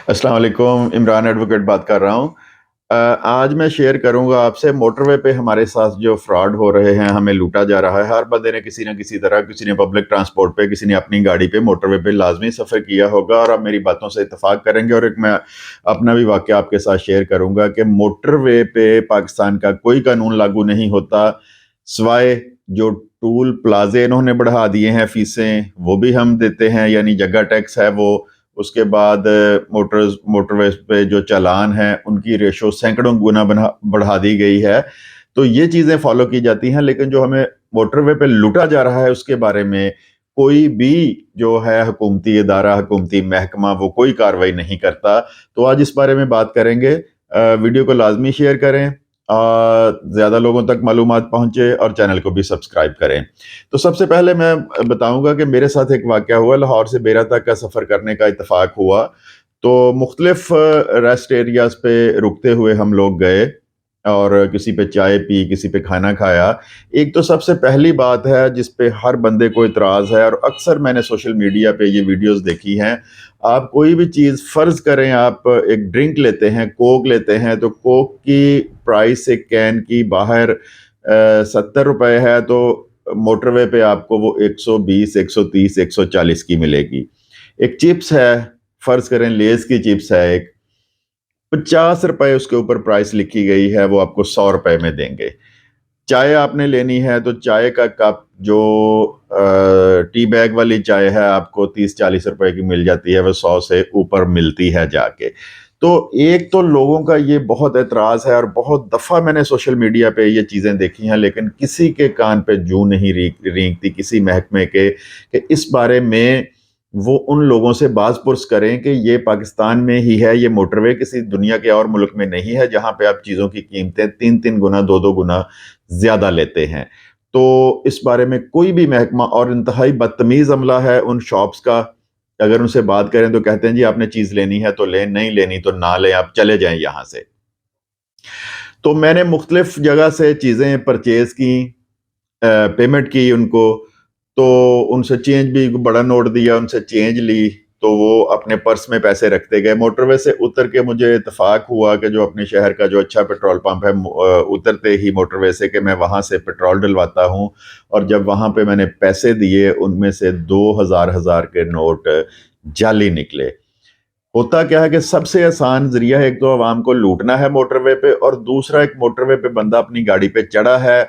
अस्सलाम वालेकुम, इमरान एडवोकेट बात कर रहा हूँ। आज मैं शेयर करूँगा आपसे मोटरवे पे हमारे साथ जो फ्रॉड हो रहे हैं, हमें लूटा जा रहा है। हर बंदे ने किसी न किसी तरह, किसी ने पब्लिक ट्रांसपोर्ट पे, किसी ने अपनी गाड़ी पे मोटरवे पे लाज़मी सफ़र किया होगा और आप मेरी बातों से इत्तेफ़ाक करेंगे। और एक मैं अपना भी वाक़या आपके साथ शेयर करूँगा कि मोटरवे पे पाकिस्तान का कोई कानून लागू नहीं होता, सिवाय जो टूल प्लाज़े इन्होंने बढ़ा दिए हैं, फ़ीसें वो भी हम देते हैं, यानी जगह टैक्स है वो। उसके बाद मोटरवेज पे जो चालान हैं उनकी रेशो सैकड़ों गुना बढ़ा दी गई है। तो ये चीज़ें फॉलो की जाती हैं, लेकिन जो हमें मोटरवे पे लूटा जा रहा है उसके बारे में कोई भी जो है हुकूमती इदारा, हुकूमती महकमा वो कोई कार्रवाई नहीं करता। तो आज इस बारे में बात करेंगे। वीडियो को लाजमी शेयर करें, ज़्यादा लोगों तक मालूमात पहुँचे और चैनल को भी सब्सक्राइब करें। तो सबसे पहले मैं बताऊँगा कि मेरे साथ एक वाक़या हुआ। लाहौर से बेरा तक का सफ़र करने का इत्तेफ़ाक हुआ। तो मुख्तलिफ़ रेस्ट एरियाज़ पे रुकते हुए हम लोग गए और किसी पे चाय पी, किसी पे खाना खाया। एक तो सबसे पहली बात है जिस पे हर बंदे को इतराज़ है, और अक्सर मैंने सोशल मीडिया पे ये वीडियोज़ देखी हैं। आप कोई भी चीज़, फ़र्ज़ करें आप एक ड्रिंक लेते हैं, कोक लेते हैं, तो कोक की प्राइस एक कैन की बाहर ₹70 है, तो मोटरवे पे आपको वो 120, 130, 140 की मिलेगी। एक चिप्स है, फ़र्ज़ करें लेज़ की चिप्स है एक, ₹50 उसके ऊपर प्राइस लिखी गई है, वो आपको ₹100 में देंगे। चाय आपने लेनी है तो चाय का कप जो टी बैग वाली चाय है आपको 30-40 रुपए की मिल जाती है, वो 100 से ऊपर मिलती है जाके। तो एक तो लोगों का ये बहुत एतराज़ है, और बहुत दफ़ा मैंने सोशल मीडिया पे ये चीज़ें देखी हैं, लेकिन किसी के कान पे जूं नहीं रेंगती किसी महकमे के कि इस बारे में वो उन लोगों से बाज़-पुरस करें कि ये पाकिस्तान में ही है, ये मोटरवे किसी दुनिया के और मुल्क में नहीं है, जहाँ पे आप चीज़ों की कीमतें 3-3 गुना, 2-2 गुना ज़्यादा लेते हैं। तो इस बारे में कोई भी महकमा, और इंतहाई बदतमीज़ अमला है उन शॉप्स का। अगर उनसे बात करें तो कहते हैं जी आपने चीज़ लेनी है तो लें, नहीं लेनी तो ना लें, आप चले जाएँ यहाँ से। तो मैंने मुख्तलिफ़ जगह से चीज़ें परचेज़ की, पेमेंट की उनको, तो उनसे चेंज भी, बड़ा नोट दिया, उनसे चेंज ली, तो वो अपने पर्स में पैसे रखते गए। मोटरवे से उतर के मुझे इत्तेफ़ाक हुआ कि जो अपने शहर का जो अच्छा पेट्रोल पंप है, उतरते ही मोटरवे से, कि मैं वहाँ से पेट्रोल डलवाता हूँ, और जब वहाँ पे मैंने पैसे दिए, उनमें से 2,000 के नोट जाली निकले। होता क्या है कि सबसे आसान ज़रिया है, एक तो अवाम को लूटना है मोटरवे पे, और दूसरा एक मोटरवे पे बंदा अपनी गाड़ी पे चढ़ा है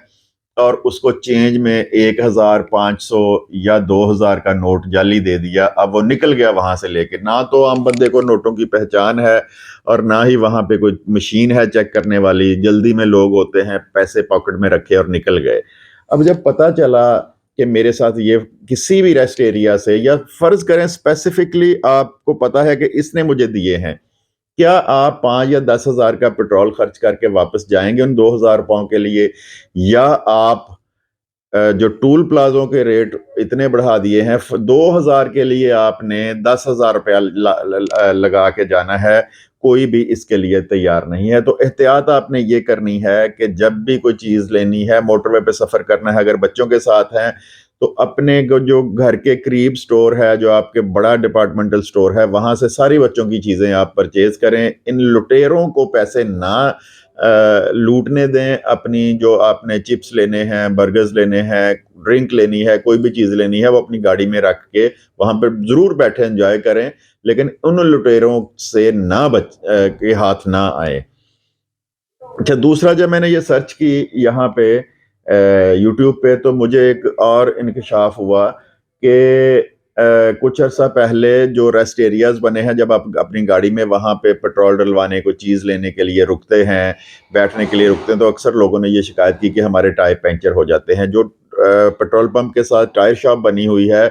और उसको चेंज में 1,000, 500 या 2,000 का नोट जाली दे दिया। अब वो निकल गया वहां से लेके, ना तो आम बंदे को नोटों की पहचान है और ना ही वहां पे कोई मशीन है चेक करने वाली। जल्दी में लोग होते हैं, पैसे पॉकेट में रखे और निकल गए। अब जब पता चला कि मेरे साथ ये किसी भी रेस्ट एरिया से, या फर्ज करें स्पेसिफिकली आपको पता है कि इसने मुझे दिए हैं, क्या आप 5 या 10,000 का पेट्रोल खर्च करके वापस जाएंगे उन 2,000 पाँव के लिए, या आप जो टूल प्लाज़ों के रेट इतने बढ़ा दिए हैं, 2,000 के लिए आपने 10,000 रुपया लगा के जाना है? कोई भी इसके लिए तैयार नहीं है। तो एहतियात आपने ये करनी है कि जब भी कोई चीज़ लेनी है, मोटरवे पे सफ़र करना है, अगर बच्चों के साथ हैं तो अपने जो घर के करीब स्टोर है, जो आपके बड़ा डिपार्टमेंटल स्टोर है, वहाँ से सारी बच्चों की चीज़ें आप परचेज़ करें। इन लुटेरों को पैसे ना लूटने दें। अपनी जो आपने चिप्स लेने हैं, बर्गर्स लेने हैं, ड्रिंक लेनी है, कोई भी चीज़ लेनी है, वो अपनी गाड़ी में रख के वहाँ पे ज़रूर बैठे एंजॉय करें, लेकिन उन लुटेरों से के हाथ ना आए। अच्छा, दूसरा, जब मैंने ये सर्च की यहाँ पे यूट्यूब पे, तो मुझे एक और इंकशाफ हुआ कि कुछ अर्सा पहले जो रेस्ट एरियाज बने हैं, जब आप अपनी गाड़ी में वहाँ पे पेट्रोल डलवाने को, चीज़ लेने के लिए रुकते हैं, बैठने के लिए रुकते हैं, तो अक्सर लोगों ने ये शिकायत की कि हमारे टायर पंचर हो जाते हैं। जो पेट्रोल पंप के साथ टायर शॉप बनी हुई है,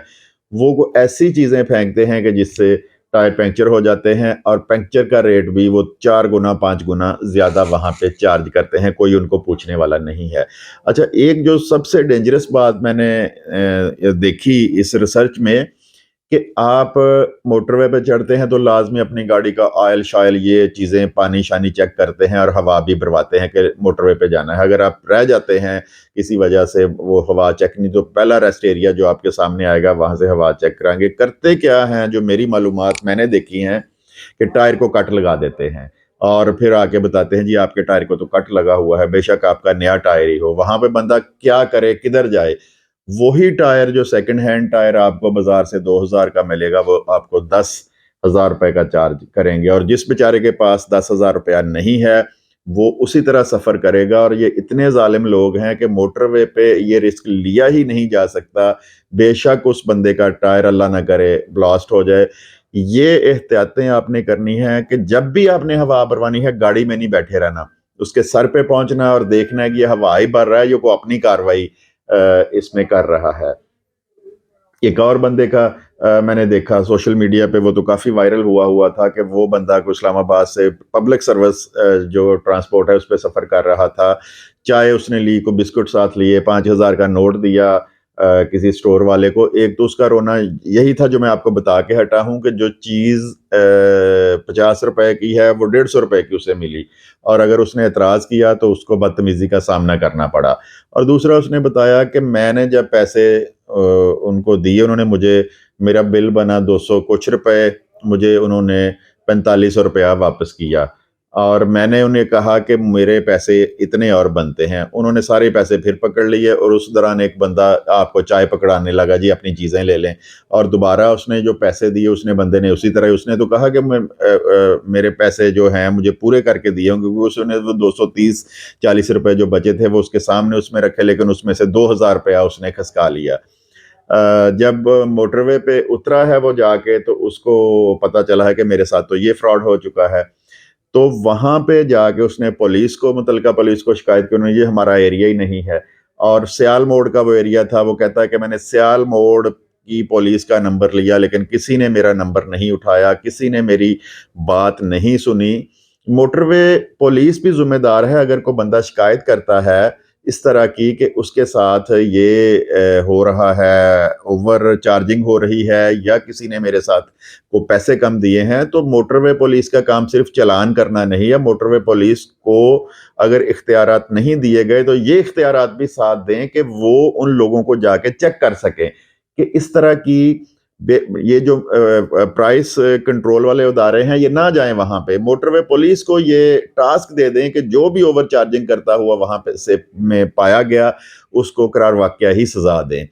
वो ऐसी चीज़ें फेंकते हैं कि जिससे टायर पंक्चर हो जाते हैं, और पंक्चर का रेट भी वो 4 गुना 5 गुना ज़्यादा वहाँ पे चार्ज करते हैं, कोई उनको पूछने वाला नहीं है। अच्छा, एक जो सबसे डेंजरस बात मैंने देखी इस रिसर्च में, कि आप मोटरवे पे चढ़ते हैं तो लाजमी अपनी गाड़ी का ऑयल शायल, ये चीज़ें, पानी शानी चेक करते हैं, और हवा भी भरवाते हैं कि मोटरवे पे जाना है। अगर आप रह जाते हैं किसी वजह से, वो हवा चेक नहीं, तो पहला रेस्ट एरिया जो आपके सामने आएगा वहाँ से हवा चेक कराएंगे। करते क्या हैं, जो मेरी मालूमात मैंने देखी हैं, کہ टायर को कट लगा देते हैं और फिर आके बताते हैं जी आपके टायर को तो कट लगा हुआ है, बेशक आपका नया टायर ही हो। वहां पे बंदा क्या करे, किधर जाए? वही टायर जो सेकंड हैंड टायर आपको बाजार से 2000 का मिलेगा, वो आपको 10,000 रुपए का चार्ज करेंगे। और जिस बेचारे के पास 10,000 रुपया नहीं है, वो उसी तरह सफर करेगा। और ये इतने जालिम लोग हैं कि मोटरवे पे ये रिस्क लिया ही नहीं जा सकता। बेशक उस बंदे का टायर अल्लाह ना करे ब्लास्ट हो जाए। ये एहतियातें आपने करनी है कि जब भी आपने हवा भरवानी है, गाड़ी में नहीं बैठे रहना, उसके सर पे पहुंचना है और देखना है कि ये हवा ही भर रहा है, ये को अपनी कार्रवाई इसमें कर रहा है। एक और बंदे का मैंने देखा सोशल मीडिया पे, वो तो काफी वायरल हुआ था कि वो बंदा को इस्लामाबाद से पब्लिक सर्विस जो ट्रांसपोर्ट है उस पर सफर कर रहा था। चाय उसने ली, को बिस्कुट साथ लिए, 5,000 का नोट दिया किसी स्टोर वाले को। एक तो उसका रोना यही था जो मैं आपको बता के हटा हूं कि जो चीज 50 रुपए की है वो 150 रुपए की उसे मिली, और अगर उसने एतराज किया तो उसको बदतमीजी का सामना करना पड़ा। और दूसरा उसने बताया कि मैंने जब पैसे उनको दिए, उन्होंने मुझे, मेरा बिल बना 200 कुछ रुपए, मुझे उन्होंने 4500 रुपया वापस किया। और मैंने उन्हें कहा कि मेरे पैसे इतने और बनते हैं, उन्होंने सारे पैसे फिर पकड़ लिए। और उस दौरान एक बंदा आपको चाय पकड़ाने लगा, जी अपनी चीज़ें ले लें। और दोबारा उसने जो पैसे दिए, उसने बंदे ने उसी तरह, उसने तो कहा कि मेरे पैसे जो हैं मुझे पूरे करके दिए होंगे, क्योंकि उसने वो 230-40 रुपए जो बचे थे वो उसके सामने उसमें रखे, लेकिन उसमें से 2000 रुपया उसने खसका लिया। जब मोटरवे पे उतरा है वो जाके, तो उसको पता चला है कि मेरे साथ तो ये फ्रॉड हो चुका है। तो वहां पे जाके उसने पुलिस को, मुतलका पुलिस को शिकायत की, उन्होंने, ये हमारा एरिया ही नहीं है। और सियाल मोड़ का वो एरिया था, वो कहता है कि मैंने सियाल मोड़ की पुलिस का नंबर लिया, लेकिन किसी ने मेरा नंबर नहीं उठाया, किसी ने मेरी बात नहीं सुनी। मोटरवे पुलिस भी जिम्मेदार है, अगर कोई बंदा शिकायत करता है इस तरह की कि उसके साथ ये हो रहा है, ओवर चार्जिंग हो रही है, या किसी ने मेरे साथ को पैसे कम दिए हैं, तो मोटरवे पुलिस का काम सिर्फ चालान करना नहीं है। मोटरवे पुलिस को अगर इख्तियारात नहीं दिए गए तो ये इख्तियारात भी साथ दें कि वो उन लोगों को जाके चेक कर सकें कि इस तरह की ये जो प्राइस कंट्रोल वाले इदारे हैं ये ना जाएं वहां पे। मोटरवे पुलिस को ये टास्क दे दें कि जो भी ओवर चार्जिंग करता हुआ वहां पे से में पाया गया, उसको करार वाकया ही सजा दें।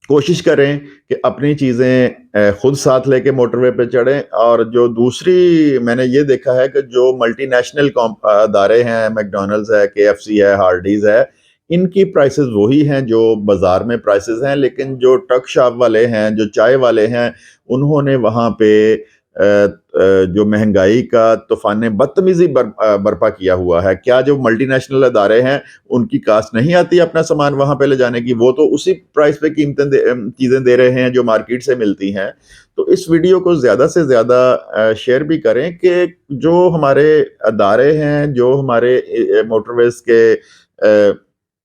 कोशिश करें कि अपनी चीज़ें खुद साथ लेके मोटरवे पे चढ़ें। और जो दूसरी मैंने ये देखा है कि जो मल्टीनेशनल अदारे हैं, मैकडॉनल्ड्स है, KFC है, हार्डीज है, इनकी प्राइसेस वही हैं जो बाजार में प्राइसेस हैं, लेकिन जो ट्रक शॉप वाले हैं, जो चाय वाले हैं, उन्होंने वहाँ पे जो महंगाई का तूफान बदतमीजी बर्पा किया हुआ है। क्या जो मल्टीनेशनल अदारे हैं उनकी कास्ट नहीं आती अपना सामान वहां पे ले जाने की? वो तो उसी प्राइस पे चीजें दे रहे हैं जो मार्केट से मिलती हैं। तो इस वीडियो को ज्यादा से ज्यादा शेयर भी करें कि जो हमारे अदारे हैं, जो हमारे मोटरवेज के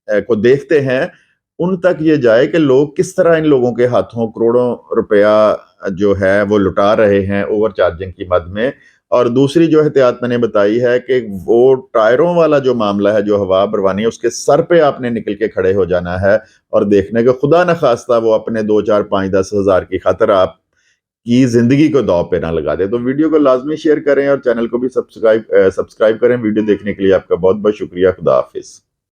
को देखते हैं, उन तक ये जाए कि लोग किस तरह इन लोगों के हाथों करोड़ों रुपया जो है वो लुटा रहे हैं ओवर चार्जिंग की मद में। और दूसरी जो एहतियात मैंने बताई है कि वो टायरों वाला जो मामला है, जो हवा भरवानी है, उसके सर पे आपने निकल के खड़े हो जाना है और देखने के खुदा न खास्ता वो अपने 2, 4, 5, 10 हज़ार की खातिर आपकी जिंदगी को दांव पे ना लगा दे। तो वीडियो को लाजमी शेयर करें और चैनल को भी सब्सक्राइब करें। वीडियो देखने के लिए आपका बहुत बहुत शुक्रिया। खुदा हाफिज।